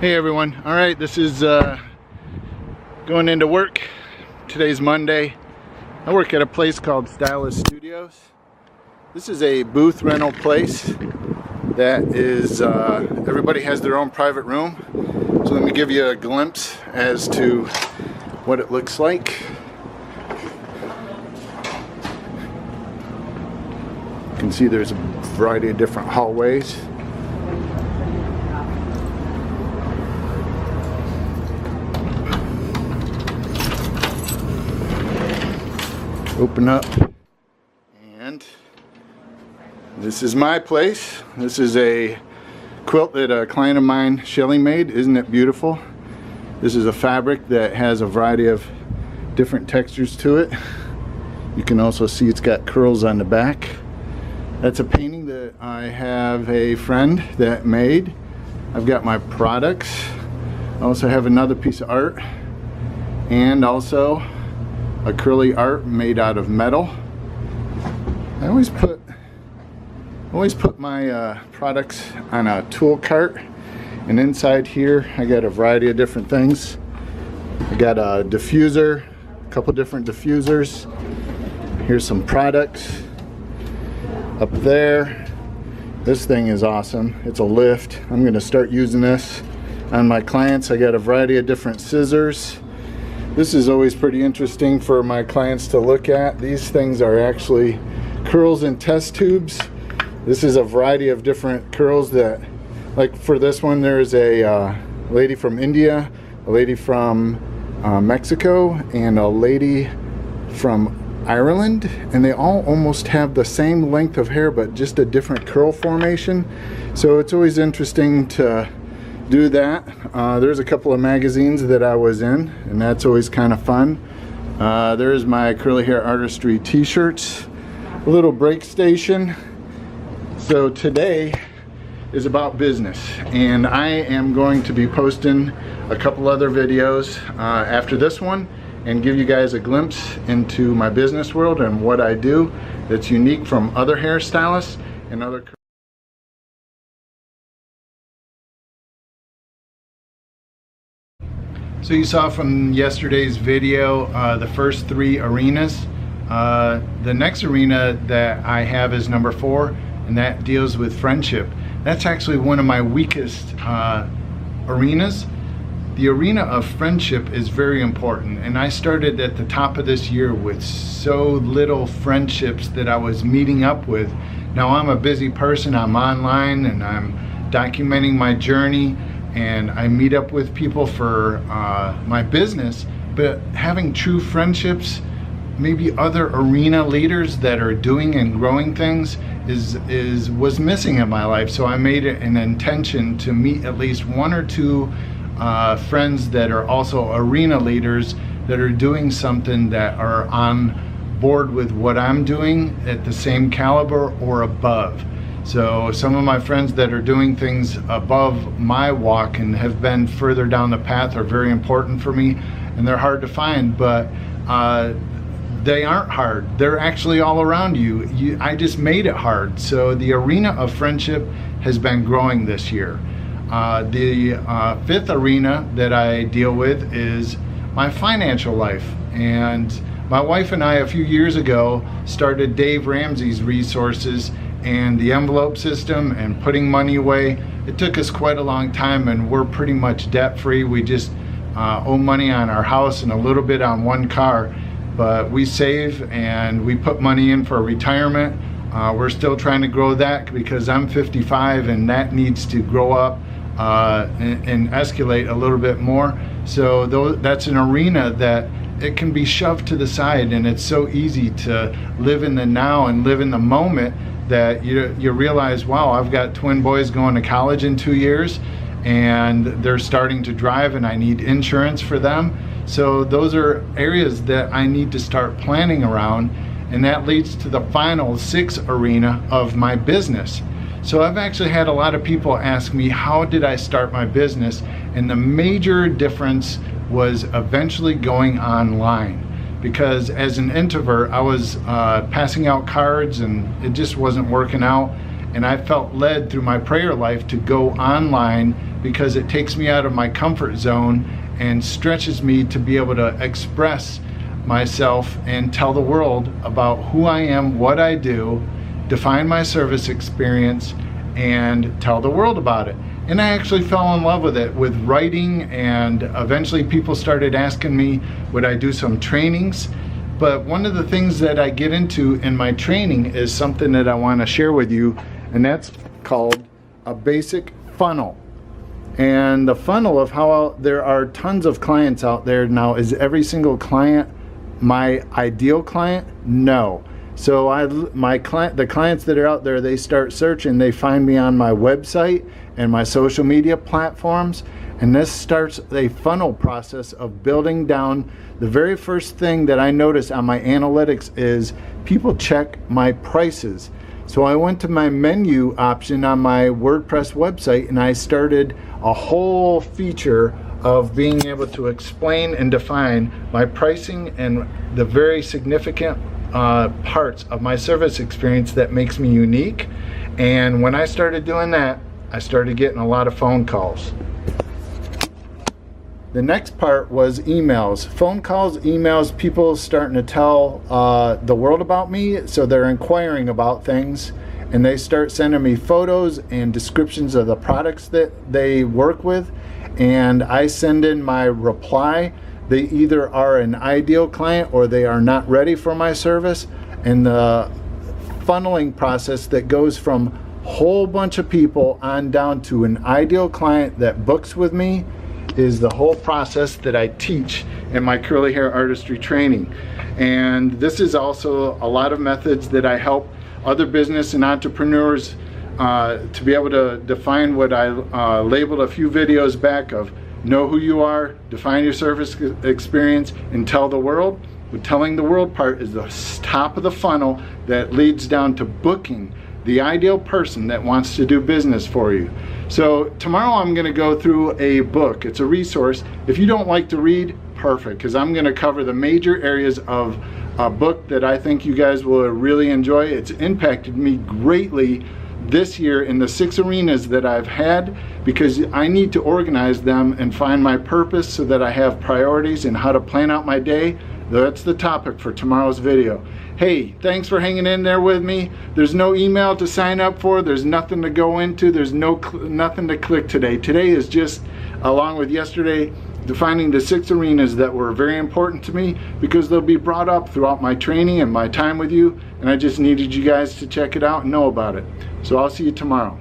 Hey everyone. All right, this is going into work. Today's Monday. I work at a place called Stylist Studios. This is a booth rental place that is, everybody has their own private room. So let me give you a glimpse as to what it looks like. You can see there's a variety of different hallways. Open up, and this is my place. This is a quilt that a client of mine, Shelly, made. Isn't it beautiful? This is a fabric that has a variety of different textures to it. You can also see it's got curls on the back. That's a painting that I have a friend that made. I've got my products. I also have another piece of art, and also acrylic art made out of metal. I always put my products on a tool cart, and inside here I got a variety of different things. I got a diffuser, a couple different diffusers. Here's some products up there. This thing is awesome. It's a lift. I'm going to start using this on my clients. I got a variety of different scissors. This is always pretty interesting for my clients to look at. These things are actually curls and test tubes. This is a variety of different curls that, like for this one, there's a lady from India, a lady from Mexico, and a lady from Ireland, and they all almost have the same length of hair but just a different curl formation. So it's always interesting to do that. There's a couple of magazines that I was in, and that's always kind of fun. There's my curly hair artistry t-shirts, a little break station. So today is about business, and I am going to be posting a couple other videos after this one and give you guys a glimpse into my business world and what I do that's unique from other hairstylists and other. So you saw from yesterday's video the first 3 arenas. The next arena that I have is number 4, and that deals with friendship. That's actually one of my weakest arenas. The arena of friendship is very important, and I started at the top of this year with so little friendships that I was meeting up with. Now I'm a busy person. I'm online and I'm documenting my journey, and I meet up with people for my business, but having true friendships, maybe other arena leaders that are doing and growing things was missing in my life. So I made it an intention to meet at least 1 or 2 friends that are also arena leaders that are doing something that are on board with what I'm doing at the same caliber or above. So some of my friends that are doing things above my walk and have been further down the path are very important for me, and they're hard to find, but they aren't hard. They're actually all around you. I just made it hard. So the arena of friendship has been growing this year. The 5th arena that I deal with is my financial life, and my wife and I a few years ago started Dave Ramsey's Resources and the envelope system and putting money away. It took us quite a long time, and we're pretty much debt free. We just owe money on our house and a little bit on one car, but we save and we put money in for retirement. We're still trying to grow that because I'm 55 and that needs to grow up and escalate a little bit more. So that's an arena that it can be shoved to the side, and it's so easy to live in the now and live in the moment that you realize, wow, I've got twin boys going to college in 2 years and they're starting to drive and I need insurance for them. So those are areas that I need to start planning around, and that leads to the final 6th arena of my business. So I've actually had a lot of people ask me, how did I start my business? And the major difference was eventually going online. Because as an introvert, I was passing out cards and it just wasn't working out. And I felt led through my prayer life to go online because it takes me out of my comfort zone and stretches me to be able to express myself and tell the world about who I am, what I do, define my service experience, and tell the world about it. And I actually fell in love with it, with writing, and eventually people started asking me, would I do some trainings? But one of the things that I get into in my training is something that I want to share with you, and that's called a basic funnel. And the funnel of how there are tons of clients out there now. Is every single client my ideal client? No. So the clients that are out there, they start searching, they find me on my website and my social media platforms, and this starts a funnel process of building down. The very first thing that I notice on my analytics is people check my prices. So I went to my menu option on my WordPress website, and I started a whole feature of being able to explain and define my pricing and the very significant parts of my service experience that makes me unique. And when I started doing that, I started getting a lot of phone calls. The next part was emails. Phone calls, emails, people starting to tell the world about me, so they're inquiring about things, and they start sending me photos and descriptions of the products that they work with, and I send in my reply. They either are an ideal client or they are not ready for my service, and the funneling process that goes from a whole bunch of people on down to an ideal client that books with me is the whole process that I teach in my curly hair artistry training. And this is also a lot of methods that I help other business and entrepreneurs to be able to define what I labeled a few videos back of: know who you are, define your service experience, and tell the world. The telling the world part is the top of the funnel that leads down to booking the ideal person that wants to do business for you. So tomorrow I'm going to go through a book. It's a resource. If you don't like to read, perfect, because I'm going to cover the major areas of a book that I think you guys will really enjoy. It's impacted me greatly this year in the 6 arenas that I've had, because I need to organize them and find my purpose so that I have priorities and how to plan out my day. That's the topic for tomorrow's video. Hey, thanks for hanging in there with me. There's no email to sign up for. There's nothing to go into. There's nothing to click today. Today is just, along with yesterday, defining the 6 arenas that were very important to me, because they'll be brought up throughout my training and my time with you, and I just needed you guys to check it out and know about it. So I'll see you tomorrow.